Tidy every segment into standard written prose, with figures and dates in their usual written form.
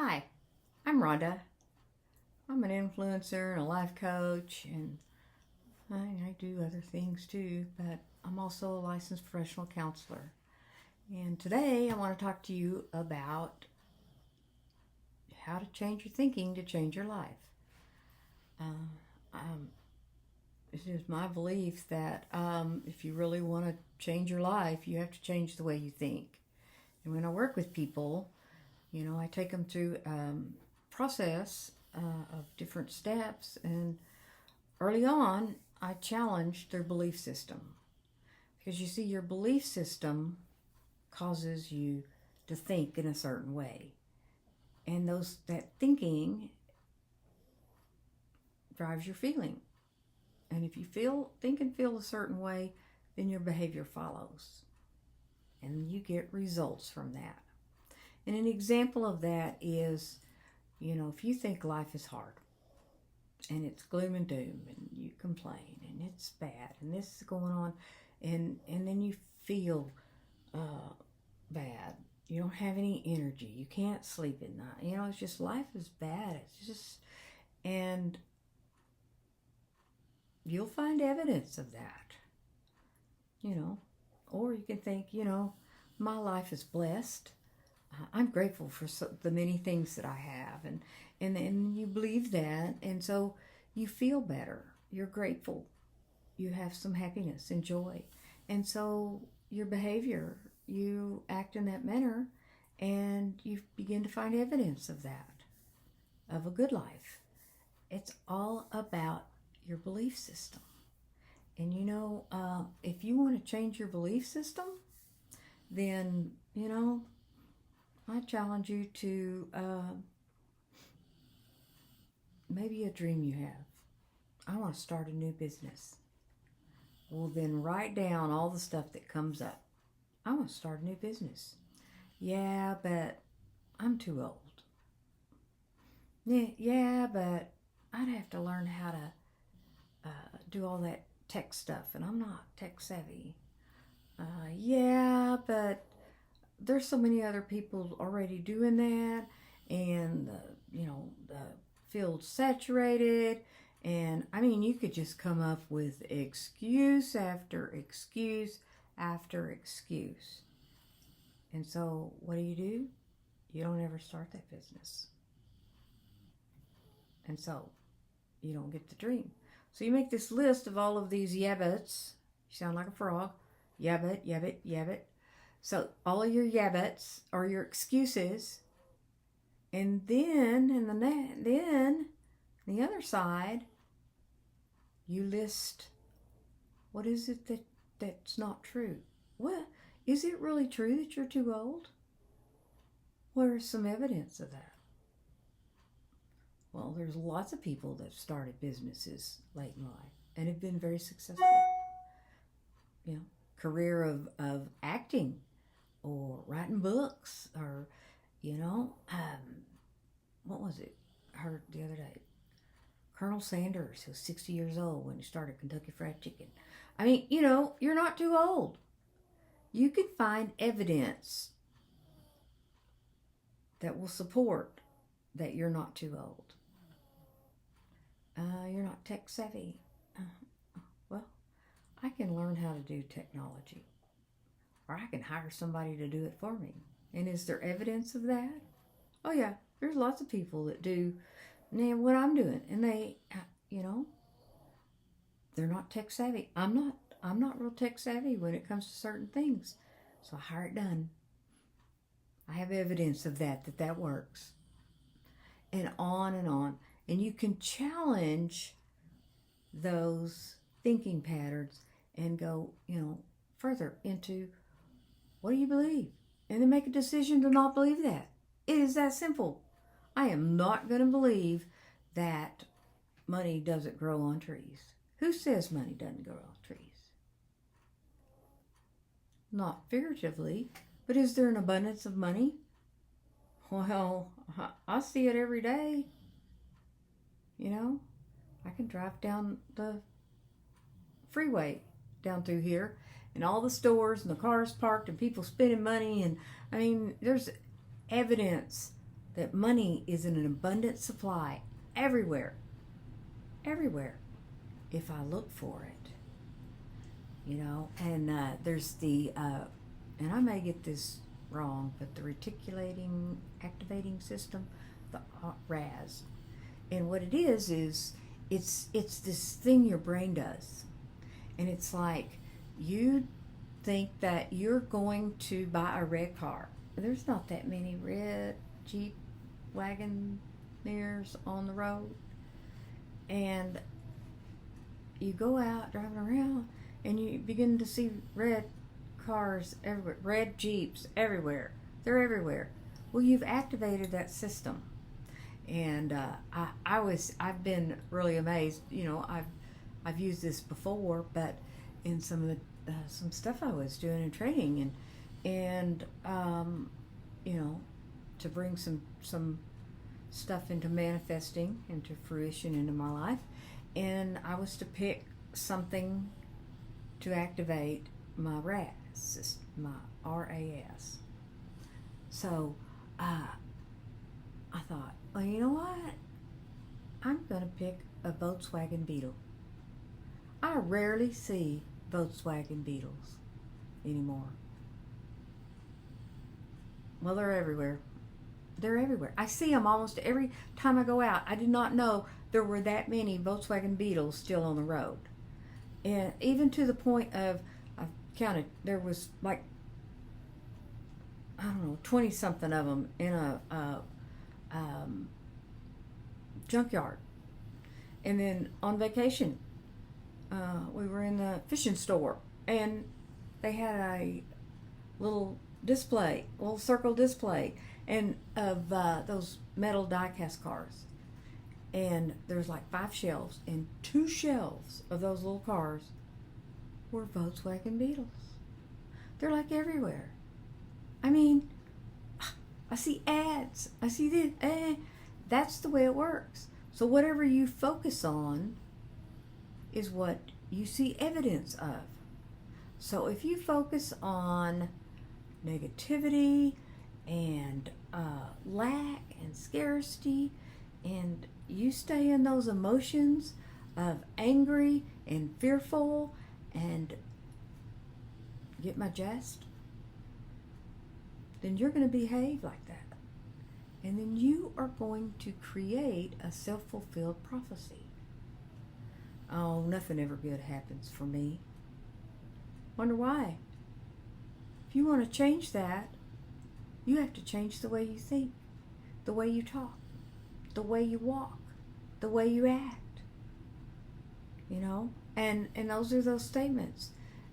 Hi, I'm Rhonda. I'm an influencer and a life coach, and I do other things too, but I'm also a licensed professional counselor. And today I want to talk to you about how to change your thinking to change your life. Um, it is my belief that if you really want to change your life, you have to change the way you think. And when I work with people, I take them through process of different steps, and early on I challenge their belief system, because you see, your belief system causes you to think in a certain way, and that thinking drives your feeling, and if you think and feel a certain way, then your behavior follows, and you get results from that. And an example of that is, if you think life is hard and it's gloom and doom and you complain and it's bad and this is going on, and then you feel bad, you don't have any energy, you can't sleep at night, it's just, life is bad, it's just, and you'll find evidence of that, or you can think, my life is blessed. I'm grateful for the many things that I have, and then you believe that, and so you feel better. You're grateful. You have some happiness and joy, and so your behavior, you act in that manner, and you begin to find evidence of that, of a good life. It's all about your belief system, and if you want to change your belief system, then I challenge you to maybe a dream you have. I want to start a new business. Well, then write down all the stuff that comes up. I want to start a new business. Yeah, but I'm too old. Yeah, but I'd have to learn how to do all that tech stuff, and I'm not tech savvy. Yeah, but there's so many other people already doing that, and the field's saturated, and you could just come up with excuse after excuse after excuse. And so what do? You don't ever start that business, and so you don't get the dream. So you make this list of all of these yabbits. You sound like a frog. Yabbit, yabbit, yabbit. So all of your yabbits are your excuses, and then then the other side, you list what is it that's not true. What is it really true that you're too old? Where's some evidence of that? Well, there's lots of people that started businesses late in life and have been very successful. Career of acting, or writing books, or what was it I heard the other day? Colonel Sanders, who was 60 years old when he started Kentucky Fried Chicken. You're not too old. You can find evidence that will support that you're not too old. You're not tech savvy. Well, I can learn how to do technology, or I can hire somebody to do it for me. And is there evidence of that? Oh yeah, there's lots of people that do what I'm doing, and they, they're not tech savvy. I'm not real tech savvy when it comes to certain things, so I hire it done. I have evidence of that works, and on and on. And you can challenge those thinking patterns and go, further into, what do you believe? And then make a decision to not believe that. It is that simple. I am not going to believe that money doesn't grow on trees. Who says money doesn't grow on trees? Not figuratively, but is there an abundance of money? Well, I see it every day. I can drive down the freeway down through here, and all the stores and the cars parked and people spending money, and there's evidence that money is in an abundant supply everywhere, everywhere, if I look for it. And there's and I may get this wrong, but the reticulating activating system, the RAS. And what it is it's this thing your brain does. And it's like you think that you're going to buy a red car. There's not that many red Jeep Wagoners on the road. And you go out driving around and you begin to see red cars everywhere, red Jeeps everywhere. They're everywhere. Well, you've activated that system. And I've been really amazed. I've used this before, but in some stuff I was doing in training, and to bring some stuff into manifesting, into fruition into my life, and I was to pick something to activate my RAS, my RAS. So I thought, well, you know what? I'm going to pick a Volkswagen Beetle. I rarely see Volkswagen Beetles anymore. Well, they're everywhere. They're everywhere. I see them almost every time I go out. I did not know there were that many Volkswagen Beetles still on the road. And even to the point of, I've counted, there was like, 20 something of them in a junkyard. And then on vacation, we were in the fishing store, and they had a little circle display, and of those metal die-cast cars. And there's like 5 shelves, and 2 shelves of those little cars were Volkswagen Beetles. They're like everywhere. I mean, I see ads. I see this. That's the way it works. So whatever you focus on is what you see evidence of. So if you focus on negativity and lack and scarcity, and you stay in those emotions of angry and fearful, and get my jest, then you're going to behave like that. And then you are going to create a self-fulfilled prophecy. Oh, nothing ever good happens for me. Wonder why? If you want to change that, you have to change the way you think, the way you talk, the way you walk, the way you act. And those are those statements.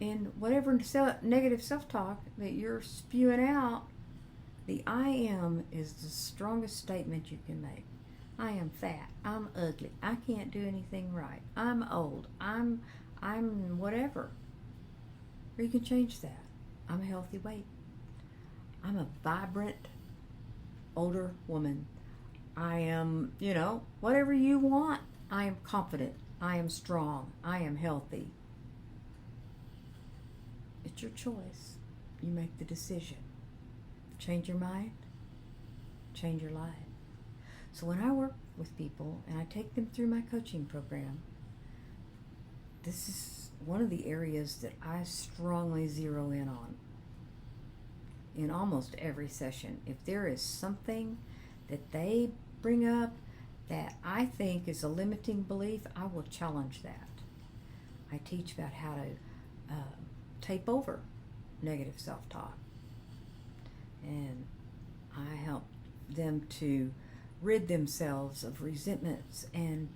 And whatever negative self-talk that you're spewing out, the I am is the strongest statement you can make. I am fat. I'm ugly. I can't do anything right. I'm old. I'm whatever. Or you can change that. I'm a healthy weight. I'm a vibrant older woman. I am, whatever you want. I am confident. I am strong. I am healthy. It's your choice. You make the decision. Change your mind. Change your life. So when I work with people and I take them through my coaching program, this is one of the areas that I strongly zero in on. In almost every session, if there is something that they bring up that I think is a limiting belief, I will challenge that. I teach about how to tape over negative self-talk. And I help them to rid themselves of resentments and,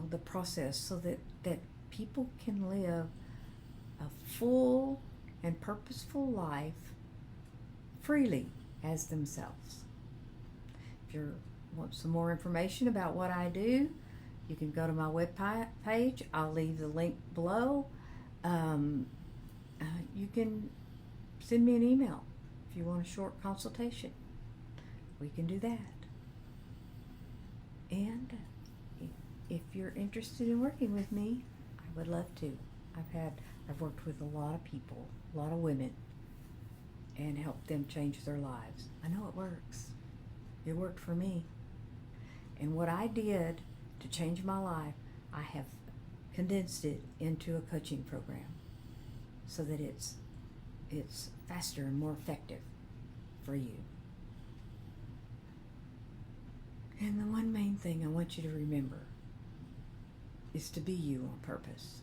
the process, so that people can live a full and purposeful life freely as themselves. If you want some more information about what I do, you can go to my webpage. I'll leave the link below. You can send me an email if you want a short consultation. We can do that. And if you're interested in working with me, I would love to. I've worked with a lot of people, a lot of women, and helped them change their lives. I know it works. It worked for me. And what I did to change my life, I have condensed it into a coaching program so that it's faster and more effective for you. And the one main thing I want you to remember is to be you on purpose.